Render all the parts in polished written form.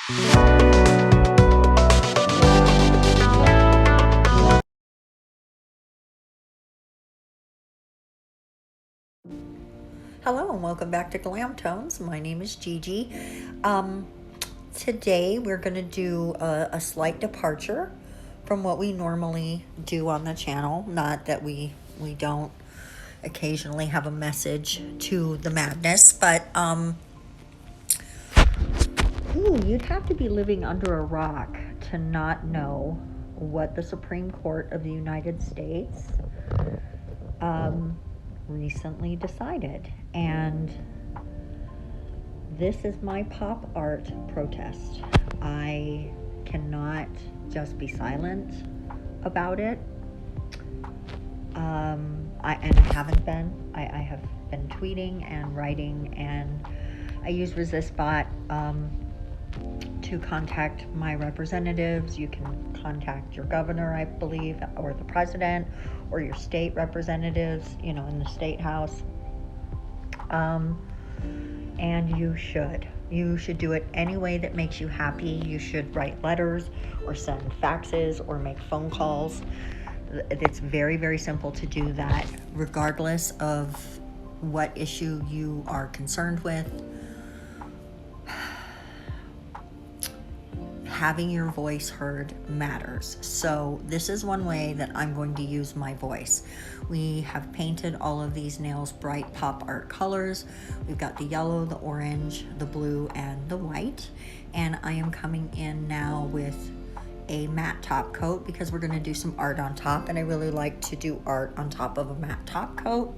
Hello and welcome back to Glam Tones. My name is Gigi. Today we're going to do a slight departure from what we normally do on the channel. Not that we don't occasionally have a message to the madness, but you'd have to be living under a rock to not know what the Supreme Court of the United States recently decided. And this is my pop art protest. I cannot just be silent about it. I haven't been. I have been tweeting and writing, and I use ResistBot to contact my representatives. You can contact your governor, I believe, or the president, or your state representatives, in the state house. And you should do it any way that makes you happy. You should write letters or send faxes or make phone calls. It's very, very simple to do that, regardless of what issue you are concerned with. Having your voice heard matters. So this is one way that I'm going to use my voice. We have painted all of these nails bright pop art colors. We've got the yellow, the orange, the blue, and the white. And I am coming in now with a matte top coat because we're going to do some art on top, and I really like to do art on top of a matte top coat.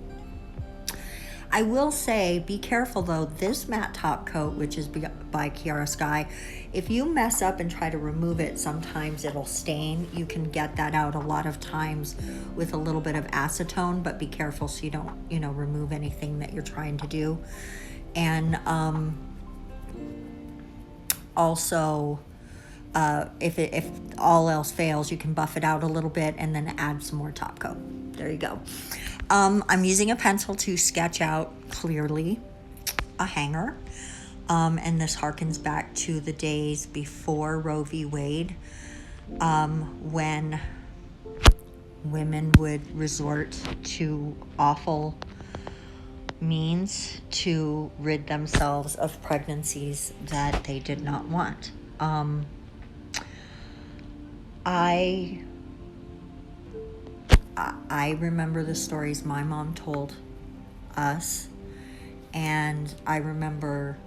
I will say, be careful though, this matte top coat, which is by Kiara Sky, if you mess up and try to remove it, sometimes it'll stain. You can get that out a lot of times with a little bit of acetone, but be careful so you don't, remove anything that you're trying to do. And also, if all else fails, you can buff it out a little bit and then add some more top coat. There you go. I'm using a pencil to sketch out clearly a hanger. And this harkens back to the days before Roe v. Wade, when women would resort to awful means to rid themselves of pregnancies that they did not want. I remember the stories my mom told us, and I remember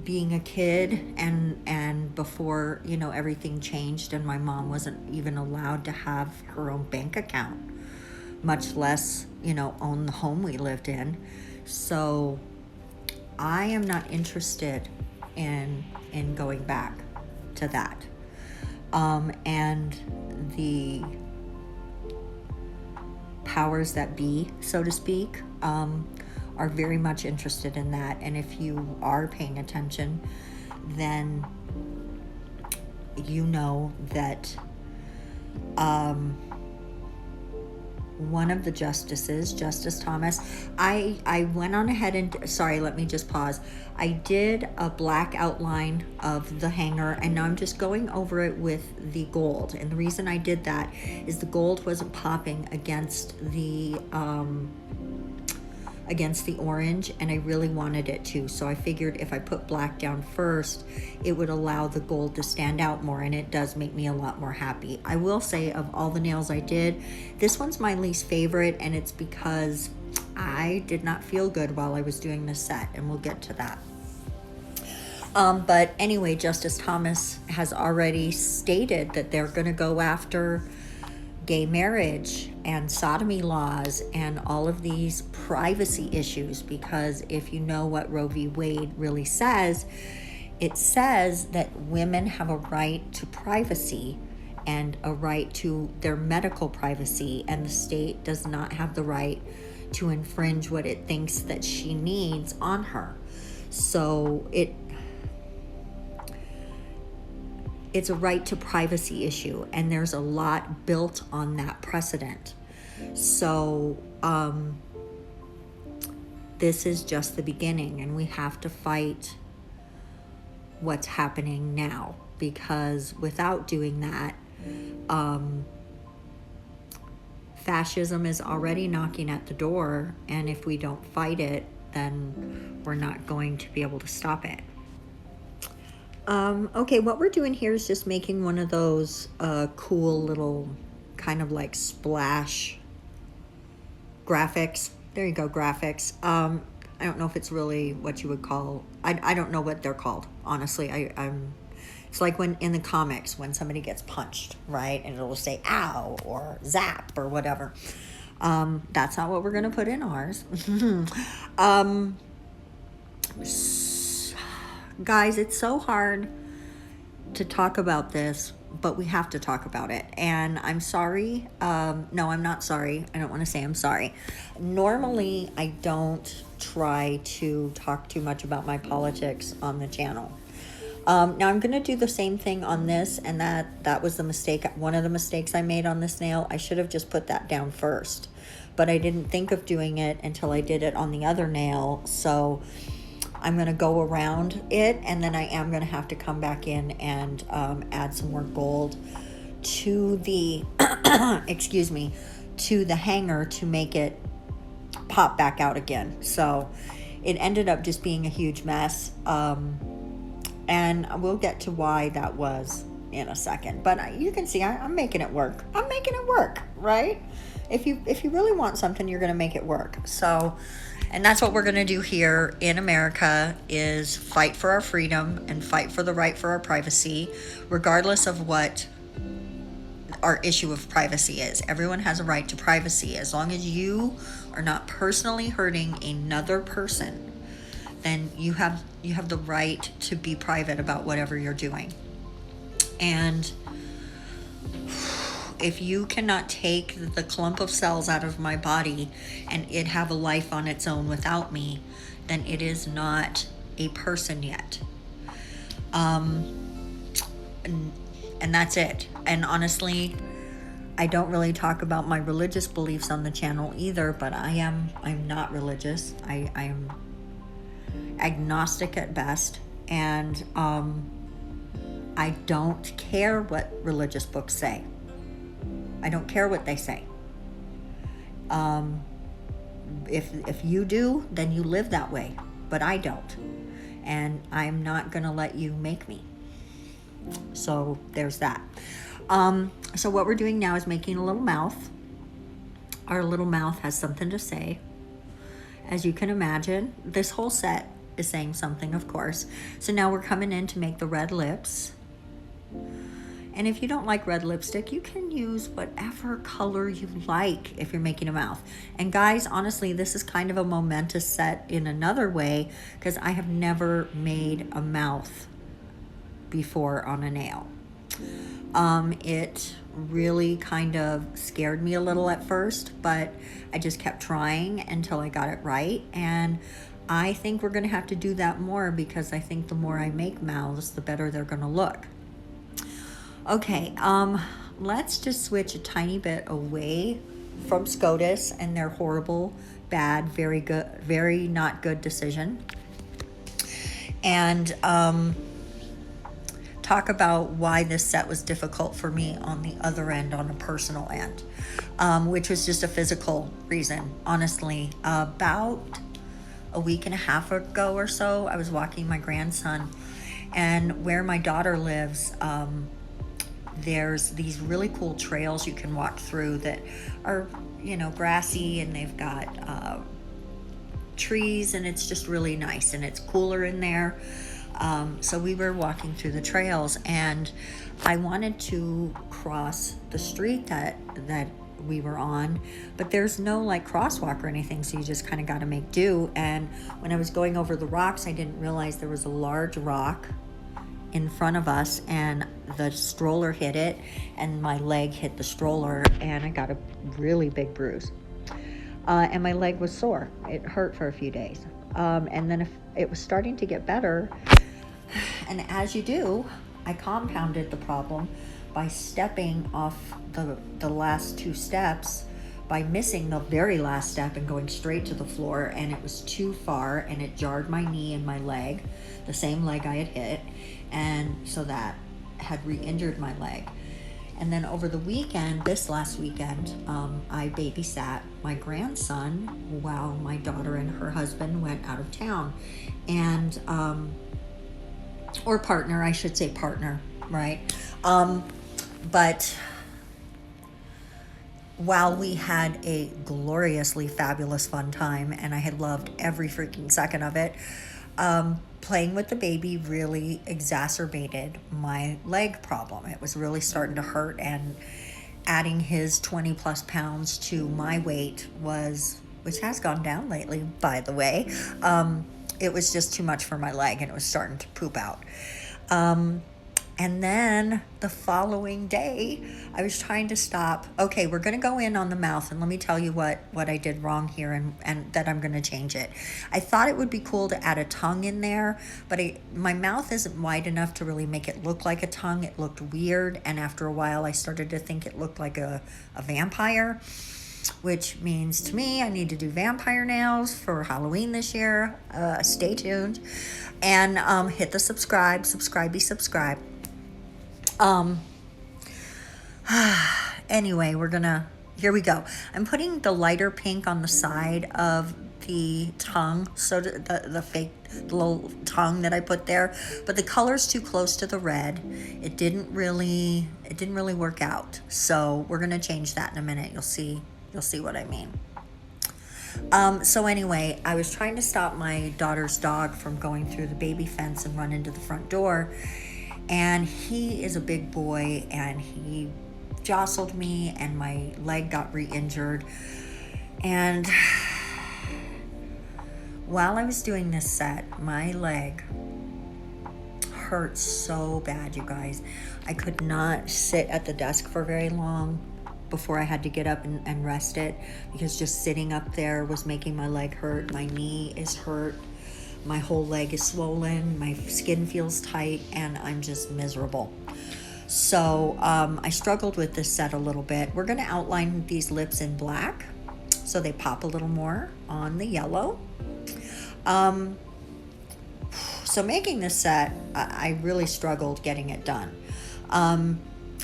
being a kid and before, everything changed and my mom wasn't even allowed to have her own bank account, much less, own the home we lived in. So I am not interested in going back to that. And the powers that be, so to speak, are very much interested in that. And if you are paying attention, then you know that one of the justices, Justice Thomas, I went on ahead and, sorry, let me just pause. I did a black outline of the hanger, and now I'm just going over it with the gold. And the reason I did that is the gold wasn't popping against the orange, and I really wanted it to. So I figured if I put black down first, it would allow the gold to stand out more, and it does make me a lot more happy. I will say, of all the nails I did, this one's my least favorite, and it's because I did not feel good while I was doing this set, and we'll get to that. But anyway, Justice Thomas has already stated that they're going to go after gay marriage and sodomy laws and all of these privacy issues, because if you know what Roe v. Wade really says, it says that women have a right to privacy and a right to their medical privacy, and the state does not have the right to infringe what it thinks that she needs on her. So it's a right to privacy issue, and there's a lot built on that precedent. So this is just the beginning, and we have to fight what's happening now, because without doing that, fascism is already knocking at the door, and if we don't fight it, then we're not going to be able to stop it. Okay, what we're doing here is just making one of those cool little kind of like splash graphics. There you go, graphics. I don't know if it's really what you would call, I don't know what they're called, honestly. It's like when in the comics, when somebody gets punched, right? And it'll say ow or zap or whatever. That's not what we're going to put in ours. Guys, it's so hard to talk about this, but we have to talk about it. And I'm sorry. No, I'm not sorry. I don't want to say I'm sorry. Normally, I don't try to talk too much about my politics on the channel. Now I'm going to do the same thing on this, and that was the mistake. One of the mistakes I made on this nail. I should have just put that down first, but I didn't think of doing it until I did it on the other nail. So I'm going to go around it, and then I am going to have to come back in and add some more gold to the, excuse me, to the hanger to make it pop back out again. So it ended up just being a huge mess. And we'll get to why that was in a second. But you can see I'm making it work. I'm making it work, right? If you really want something, you're going to make it work. So, and that's what we're going to do here in America, is fight for our freedom and fight for the right for our privacy, regardless of what our issue of privacy is. Everyone has a right to privacy. As long as you are not personally hurting another person, then you have the right to be private about whatever you're doing. And if you cannot take the clump of cells out of my body and it have a life on its own without me, then it is not a person yet. And that's it. And honestly, I don't really talk about my religious beliefs on the channel either, but I'm not religious. I am agnostic at best, and I don't care what religious books say. I don't care what they say. If you do, then you live that way, but I don't, and I'm not gonna let you make me. So there's that. So what we're doing now is making a little mouth. Our little mouth has something to say. As you can imagine, this whole set is saying something, of course. So now we're coming in to make the red lips. And if you don't like red lipstick, you can use whatever color you like if you're making a mouth. And guys, honestly, this is kind of a momentous set in another way, because I have never made a mouth before on a nail. It really kind of scared me a little at first, but I just kept trying until I got it right. And I think we're going to have to do that more, because I think the more I make mouths, the better they're going to look. Okay, let's just switch a tiny bit away from SCOTUS and their horrible, bad, very good, very not good decision, and talk about why this set was difficult for me on the other end, on a personal end, which was just a physical reason. Honestly, about a week and a half ago or so, I was walking my grandson, and where my daughter lives, there's these really cool trails you can walk through that are, you know, grassy, and they've got trees, and it's just really nice, and it's cooler in there. So we were walking through the trails, and I wanted to cross the street that we were on, but there's no like crosswalk or anything, so you just kind of got to make do. And when I was going over the rocks, I didn't realize there was a large rock in front of us, and the stroller hit it, and my leg hit the stroller, and I got a really big bruise. And my leg was sore. It hurt for a few days. And then if it was starting to get better, and as you do, I compounded the problem by stepping off the last two steps by missing the very last step and going straight to the floor, and it was too far, and it jarred my knee and my leg, the same leg I had hit, and so that had re-injured my leg. And then over the weekend, this last weekend, I babysat my grandson while my daughter and her husband went out of town. And, or partner, I should say partner, right? But while we had a gloriously fabulous fun time, and I had loved every freaking second of it, playing with the baby really exacerbated my leg problem. It was really starting to hurt, and adding his 20 plus pounds to my weight which has gone down lately, by the way, it was just too much for my leg, and it was starting to poop out. And then the following day, I was trying to stop. Okay, we're going to go in on the mouth, and let me tell you what I did wrong here, and that I'm going to change it. I thought it would be cool to add a tongue in there, but my mouth isn't wide enough to really make it look like a tongue. It looked weird, and after a while, I started to think it looked like a vampire, which means to me I need to do vampire nails for Halloween this year. Stay tuned, and hit the subscribe. Anyway, here we go. I'm putting the lighter pink on the side of the tongue, so the fake little tongue that I put there, but the color's too close to the red. It didn't really work out. So we're gonna change that in a minute. You'll see what I mean. So anyway, I was trying to stop my daughter's dog from going through the baby fence and run into the front door. And he is a big boy, and he jostled me, and my leg got re-injured. And while I was doing this set, my leg hurt so bad, you guys. I could not sit at the desk for very long before I had to get up and rest it, because just sitting up there was making my leg hurt. My knee is hurt. My whole leg is swollen, my skin feels tight, and I'm just miserable. So I struggled with this set a little bit. We're gonna outline these lips in black so they pop a little more on the yellow. So making this set, I really struggled getting it done.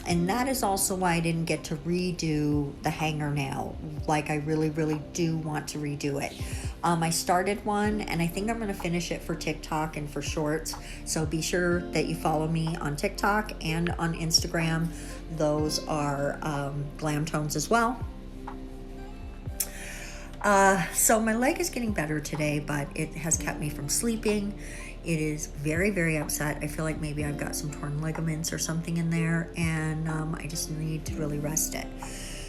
And that is also why I didn't get to redo the hanger nail like I really, really do want to redo it. I started one, and I think I'm going to finish it for TikTok and for shorts. So be sure that you follow me on TikTok and on Instagram. Those are Glam Tones as well. So my leg is getting better today, but it has kept me from sleeping. It is very, very upset. I feel like maybe I've got some torn ligaments or something in there, and I just need to really rest it.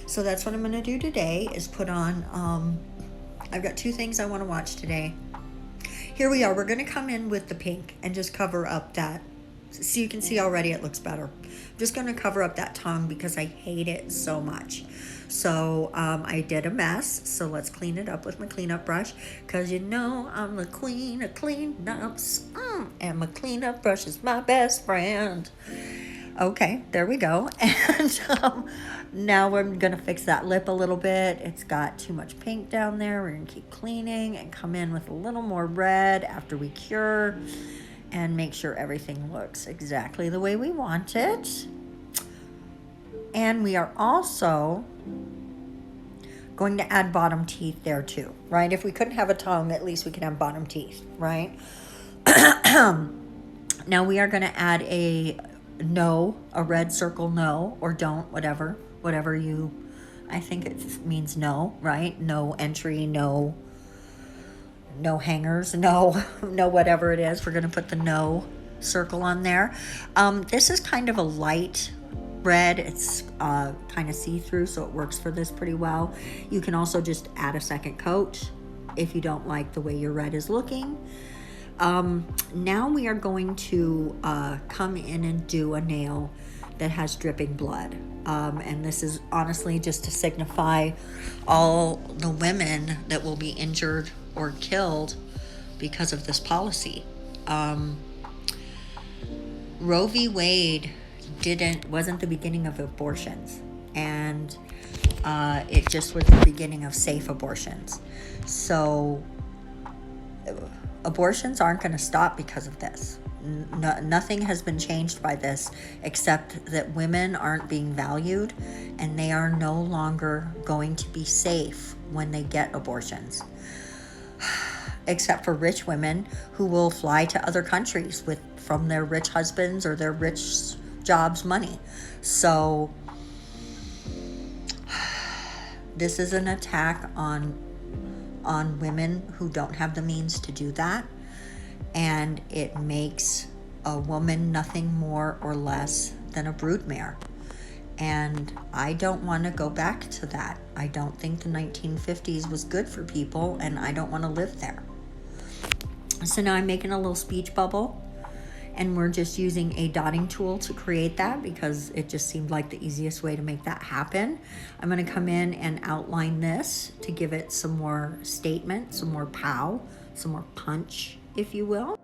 So that's what I'm going to do today, is put on, I've got two things I want to watch today. Here we are. We're going to come in with the pink and just cover up that. So you can see already it looks better. I'm just going to cover up that tongue because I hate it so much. So I did a mess, so let's clean it up with my cleanup brush, because you know I'm the queen of cleanups, and my cleanup brush is my best friend. Okay, there we go. And now we're going to fix that lip a little bit. It's got too much pink down there. We're going to keep cleaning and come in with a little more red after we cure and make sure everything looks exactly the way we want it. And we are also going to add bottom teeth there too, right? If we couldn't have a tongue, at least we can have bottom teeth, right? Now we are going to add a red circle no, or don't, whatever you, I think it means no, right? No entry, no hangers, no whatever it is. We're going to put the no circle on there. This is kind of a light red. It's kind of see-through, so it works for this pretty well. You can also just add a second coat if you don't like the way your red is looking. Now we are going to come in and do a nail that has dripping blood. And this is honestly just to signify all the women that will be injured or killed because of this policy. Roe v. Wade wasn't the beginning of abortions, and it just was the beginning of safe abortions. So abortions aren't going to stop because of this. Nothing has been changed by this except that women aren't being valued and they are no longer going to be safe when they get abortions. Except for rich women who will fly to other countries from their rich husbands or their rich jobs' money. So this is an attack on women who don't have the means to do that, and it makes a woman nothing more or less than a broodmare. And I don't want to go back to that. I don't think the 1950s was good for people, and I don't want to live there. So now I'm making a little speech bubble, and we're just using a dotting tool to create that because it just seemed like the easiest way to make that happen. I'm going to come in and outline this to give it some more statement, some more pow, some more punch, if you will.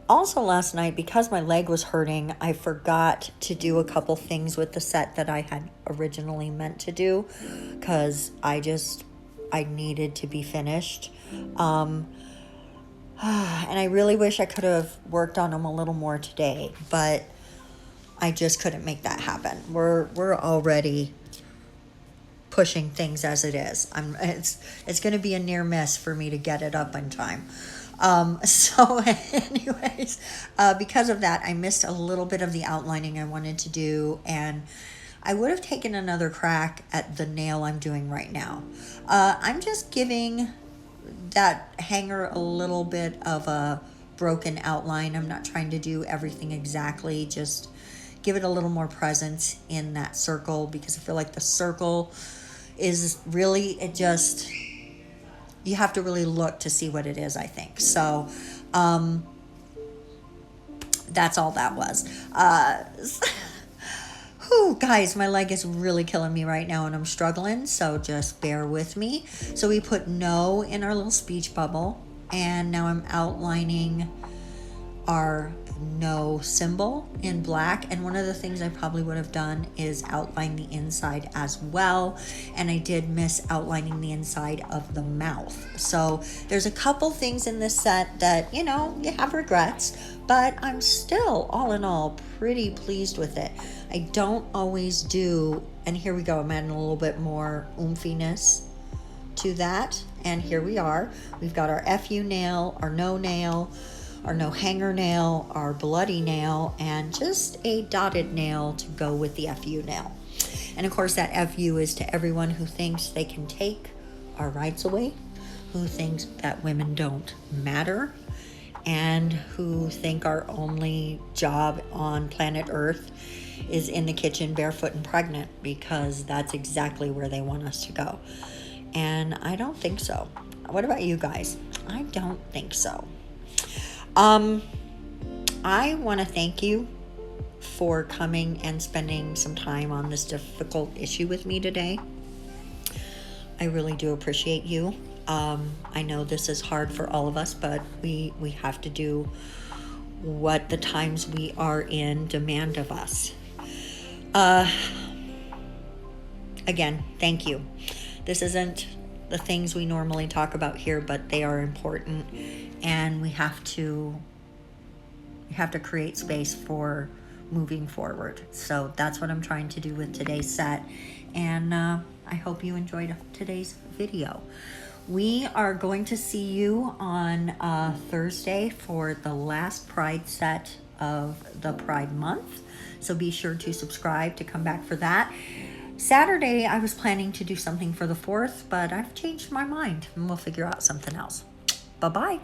Also last night, because my leg was hurting, I forgot to do a couple things with the set that I had originally meant to do because I needed to be finished. And I really wish I could have worked on them a little more today, but I just couldn't make that happen. We're already pushing things as it is. It's going to be a near miss for me to get it up in time. So anyways, because of that, I missed a little bit of the outlining I wanted to do, and I would have taken another crack at the nail I'm doing right now. I'm just giving that hanger a little bit of a broken outline. I'm not trying to do everything exactly, just give it a little more presence in that circle, because I feel like the circle is really, you have to really look to see what it is, I think. So that's all that was. Guys, my leg is really killing me right now and I'm struggling, so just bear with me. So we put no in our little speech bubble, and now I'm outlining our no symbol in black. And one of the things I probably would have done is outline the inside as well, and I did miss outlining the inside of the mouth. So there's a couple things in this set that, you have regrets, but I'm still, all in all, pretty pleased with it. I don't always do, and here we go, I'm adding a little bit more oomphiness to that, and here we are. We've got our FU nail, our no hanger nail, our bloody nail, and just a dotted nail to go with the FU nail. And of course that FU is to everyone who thinks they can take our rights away, who thinks that women don't matter, and who think our only job on planet Earth is in the kitchen barefoot and pregnant, because that's exactly where they want us to go. And I don't think so. What about you guys? I don't think so. I want to thank you for coming and spending some time on this difficult issue with me today. I really do appreciate you. I know this is hard for all of us, but we have to do what the times we are in demand of us. Again, thank you. This isn't the things we normally talk about here, but they are important, and we have to create space for moving forward. So that's what I'm trying to do with today's set, and I hope you enjoyed today's video. We are going to see you on Thursday for the last Pride set of the Pride month, so be sure to subscribe to come back for that. Saturday, I was planning to do something for the 4th, but I've changed my mind, and we'll figure out something else. Bye-bye.